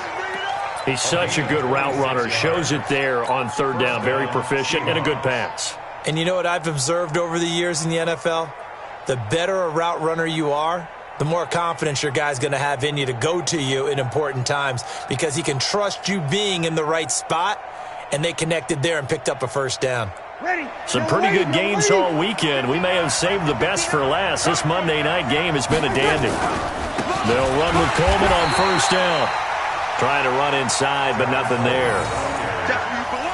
He's such a good route runner. Shows it there on 3rd down. Very proficient and a good pass. And you know what I've observed over the years in the NFL? The better a route runner you are, the more confidence your guy's going to have in you to go to you in important times, because he can trust you being in the right spot, and they connected there and picked up a first down. Some pretty good games all weekend. We may have saved the best for last. This Monday night game has been a dandy. They'll run with Coleman on first down. Trying to run inside, but nothing there.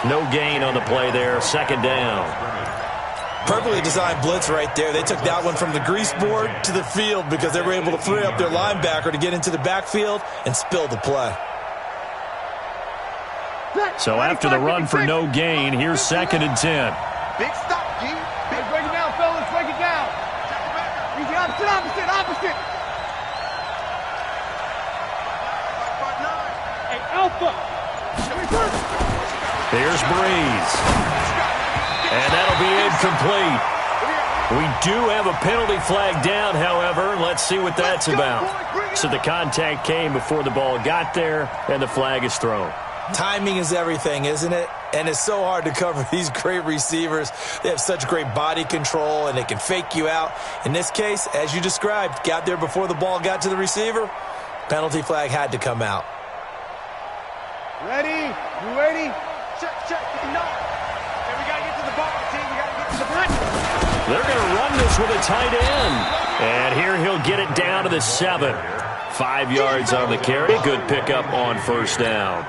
No gain on the play there. Second down. Perfectly designed blitz right there. They took that one from the grease board to the field because they were able to free up their linebacker to get into the backfield and spill the play. So after the run for no gain, here's 2nd and 10. Big stop, G. Let's break it down, fellas. Break it down. Easy, opposite. Hey, Alpha. There's Breeze. And that'll be incomplete. We do have a penalty flag down, however. Let's see what that's about. So the contact came before the ball got there, and the flag is thrown. Timing is everything, isn't it? And it's so hard to cover these great receivers. They have such great body control, and they can fake you out. In this case, as you described, got there before the ball got to the receiver. Penalty flag had to come out. Ready? You ready? Check. No. Hey, we got to get to the ball, team. We got to get to the front. They're going to run this with a tight end. And here he'll get it down to the 7. 5 yards on the carry. Good pickup on first down.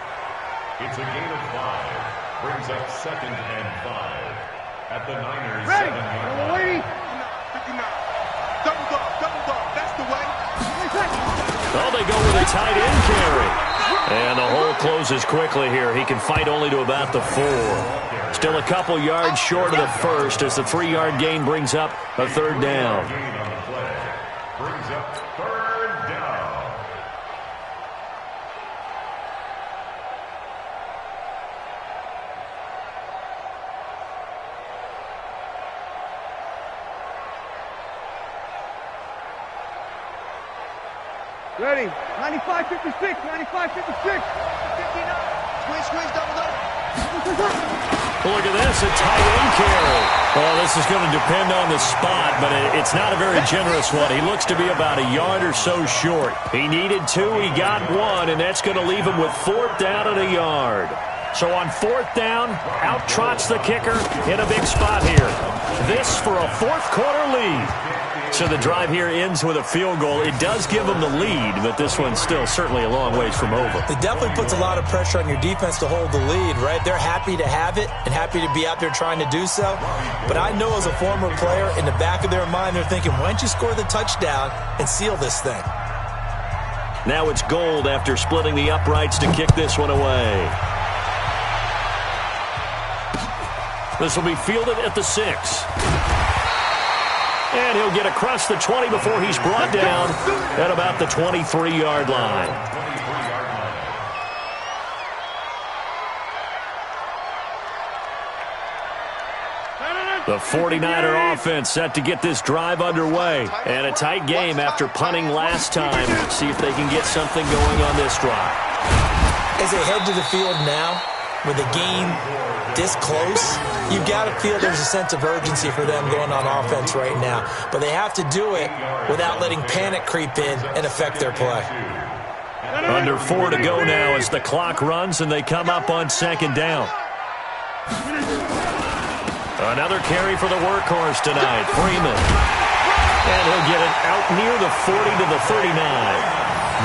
It's a gain of 5. Brings up 2nd and 5. At the Niners' Ready? 7-yard line. Ready? 59. Double dog. That's the way. Oh, they go with a tight end carry. And the hole closes quickly here. He can fight only to about the 4. Still a couple yards short of the first as the 3-yard gain brings up a 3rd down. Gain on the play. Brings up 3rd down. Ready? 95, 56. 95, 56. 59. Squeeze, double. Look at this, a tight end carry. Well, this is going to depend on the spot, but it's not a very generous one. He looks to be about a yard or so short. He needed 2, he got 1, and that's going to leave him with 4th down and a yard. So on 4th down, out trots the kicker in a big spot here. This for a 4th quarter lead. So the drive here ends with a field goal. It does give them the lead, but this one's still certainly a long ways from over. It definitely puts a lot of pressure on your defense to hold the lead, right? They're happy to have it and happy to be out there trying to do so. But I know as a former player, in the back of their mind, they're thinking, why don't you score the touchdown and seal this thing? Now it's Gold after splitting the uprights to kick this one away. This will be fielded at the 6. And he'll get across the 20 before he's brought down at about the 23-yard line. The 49er offense set to get this drive underway. And a tight game after punting last time. See if they can get something going on this drive. As they head to the field now, with a game this close, you've got to feel there's a sense of urgency for them going on offense right now. But they have to do it without letting panic creep in and affect their play. Under 4 to go now as the clock runs and they come up on 2nd down. Another carry for the workhorse tonight, Freeman. And he'll get it out near the 40 to the 39.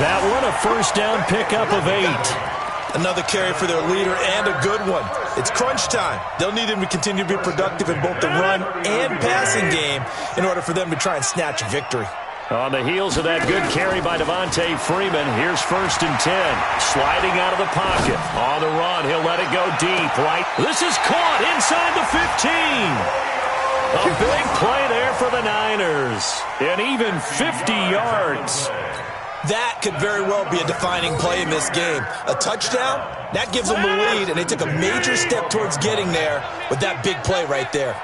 That one a first down pickup of 8. Another carry for their leader and a good one. It's crunch time. They'll need him to continue to be productive in both the run and passing game in order for them to try and snatch a victory. On the heels of that good carry by Devontae Freeman, here's 1st and 10. Sliding out of the pocket. On the run, he'll let it go deep, right? This is caught inside the 15. A big play there for the Niners. And even 50 yards. That could very well be a defining play in this game. A touchdown, that gives them the lead, and they took a major step towards getting there with that big play right there.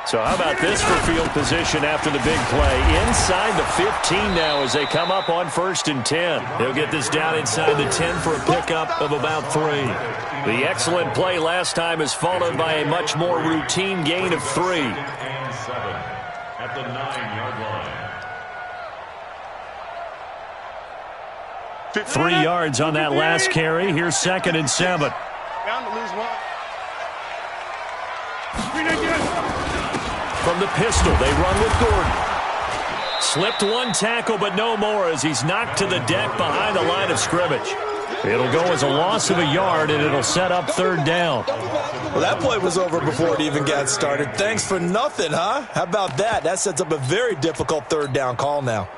So how about this for field position after the big play? Inside the 15 now as they come up on 1st and 10. They'll get this down inside the 10 for a pickup of about 3. The excellent play last time is followed by a much more routine gain of 3. And 7 at the 9-yard line. 3 yards on that last carry. Here's 2nd and 7. Bound to lose 1. From the pistol, they run with Gordon. Slipped one tackle, but no more as he's knocked to the deck behind the line of scrimmage. It'll go as a loss of a yard, and it'll set up third down. Well, that play was over before it even got started. Thanks for nothing, huh? How about that? That sets up a very difficult third down call now.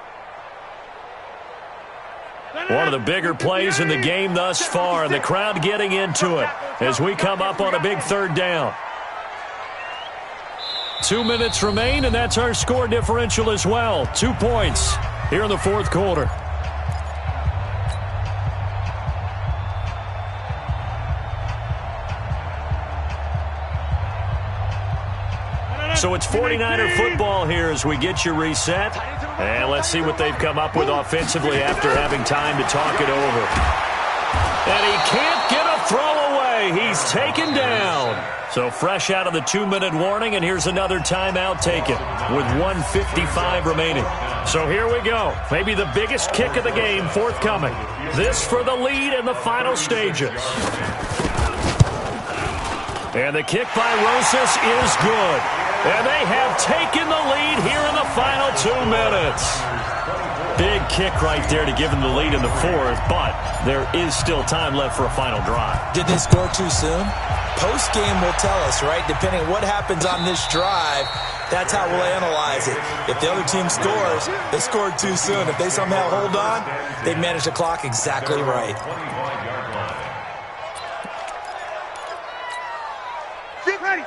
One of the bigger plays in the game thus far, and the crowd getting into it as we come up on a big third down. 2 minutes remain, and that's our score differential as well. 2 points here in the fourth quarter. So it's 49er football here as we get you reset. And let's see what they've come up with offensively after having time to talk it over. And he can't get a throw away. He's taken down. So fresh out of the 2-minute warning, and here's another timeout taken with 1:55 remaining. So here we go. Maybe the biggest kick of the game forthcoming. This for the lead in the final stages. And the kick by Rosas is good. And they have taken the lead here in the final 2 minutes. Big kick right there to give them the lead in the fourth, but there is still time left for a final drive. Did they score too soon? Post-game will tell us, right? Depending on what happens on this drive, that's how we'll analyze it. If the other team scores, they scored too soon. If they somehow hold on, they manage the clock exactly right.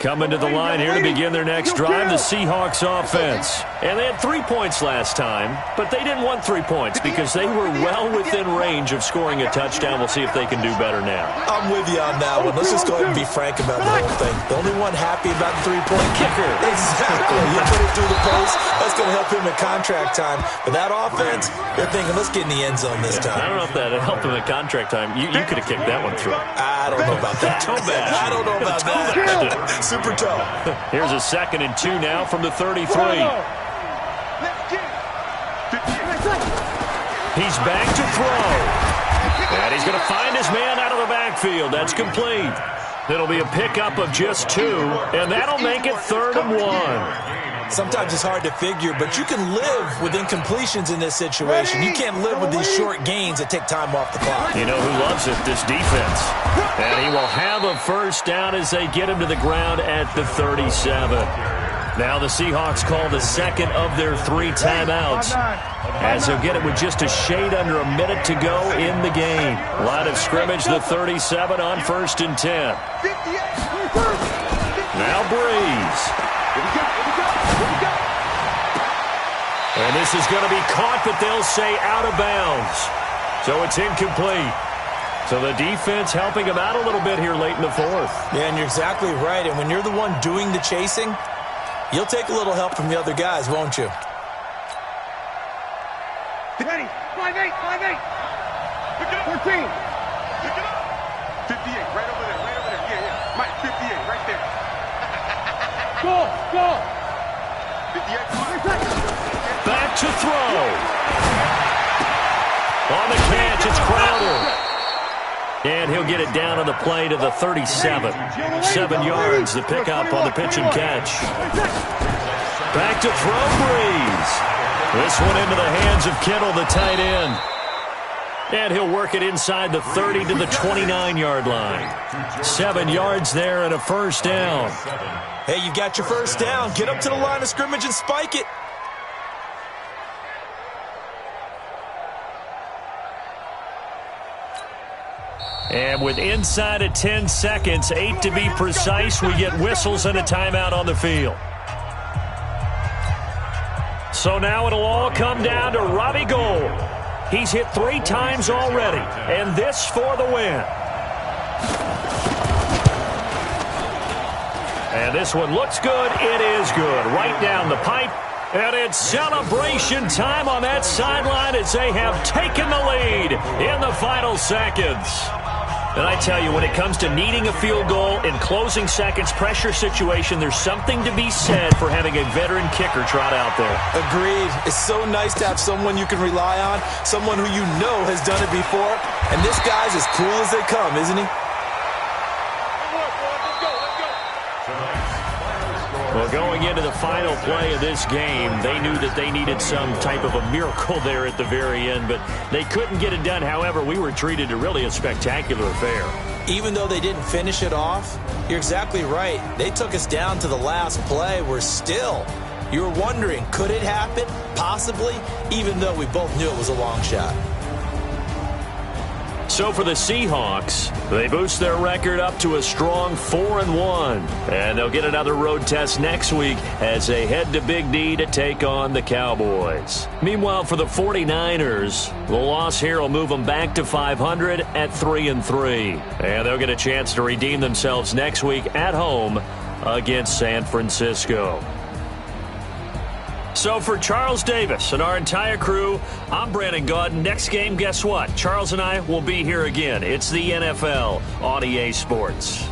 Coming to the line here to begin their next drive, the Seahawks offense. And they had 3 points last time, but they didn't want 3 points because they were well within range of scoring a touchdown. We'll see if they can do better now. I'm with you on that one. Let's just go ahead and be frank about the whole thing. The only one happy about the three-point kicker. Exactly. You put it through the post. That's going to help him in contract time. But that offense, they're thinking, let's get in the end zone this time. I don't know if that helped him in contract time. You could have kicked that one through. I don't know about that. I don't know about that. Super toe. Here's a 2nd and 2 now from the 33. He's back to throw. And he's going to find his man out of the backfield. That's complete. It'll be a pickup of just 2, and that'll make it 3rd and 1. Sometimes it's hard to figure, but you can live with incompletions in this situation. You can't live with these short gains that take time off the clock. You know who loves it? This defense. And he will have a first down as they get him to the ground at the 37. Now the Seahawks call the second of their 3 timeouts, as they'll get it with just a shade under a minute to go in the game. Line of scrimmage, the 37 on 1st and 10. Now Breeze. And this is going to be caught, but they'll say out of bounds. So it's incomplete. So the defense helping him out a little bit here late in the fourth. Yeah, and you're exactly right. And when you're the one doing the chasing, you'll take a little help from the other guys, won't you? Ready, 5-8, 5-8. Pick it up. 14. Pick it up. 58, right over there, right over there. Yeah. Mike, 58, right there. Go. 58. Back to throw. On the catch, it's Crowder. And he'll get it down on the play to the 37. 7 yards, the pickup on the pitch and catch. Back to throw, Breeze. This one into the hands of Kittle, the tight end. And he'll work it inside the 30 to the 29-yard line. 7 yards there and a first down. Hey, you got your first down. Get up to the line of scrimmage and spike it. And with inside of 10 seconds, 8 to be precise, we get whistles and a timeout on the field. So now it'll all come down to Robbie Gould. He's hit 3 times already, and this for the win. And this one looks good. It is good. Right down the pipe. And it's celebration time on that sideline as they have taken the lead in the final seconds. And I tell you, when it comes to needing a field goal in closing seconds, pressure situation, there's something to be said for having a veteran kicker trot out there. Agreed. It's so nice to have someone you can rely on, someone who you know has done it before. And this guy's as cool as they come, isn't he? Well, going into the final play of this game, they knew that they needed some type of a miracle there at the very end, but they couldn't get it done. However, we were treated to really a spectacular affair. Even though they didn't finish it off, you're exactly right. They took us down to the last play. We're still. You were wondering, could it happen? Possibly, even though we both knew it was a long shot. So for the Seahawks, they boost their record up to a strong 4-1. And they'll get another road test next week as they head to Big D to take on the Cowboys. Meanwhile, for the 49ers, the loss here will move them back to 500 at 3-3. And they'll get a chance to redeem themselves next week at home against San Francisco. So for Charles Davis and our entire crew, I'm Brandon Gaudin. Next game, guess what? Charles and I will be here again. It's the NFL on EA Sports.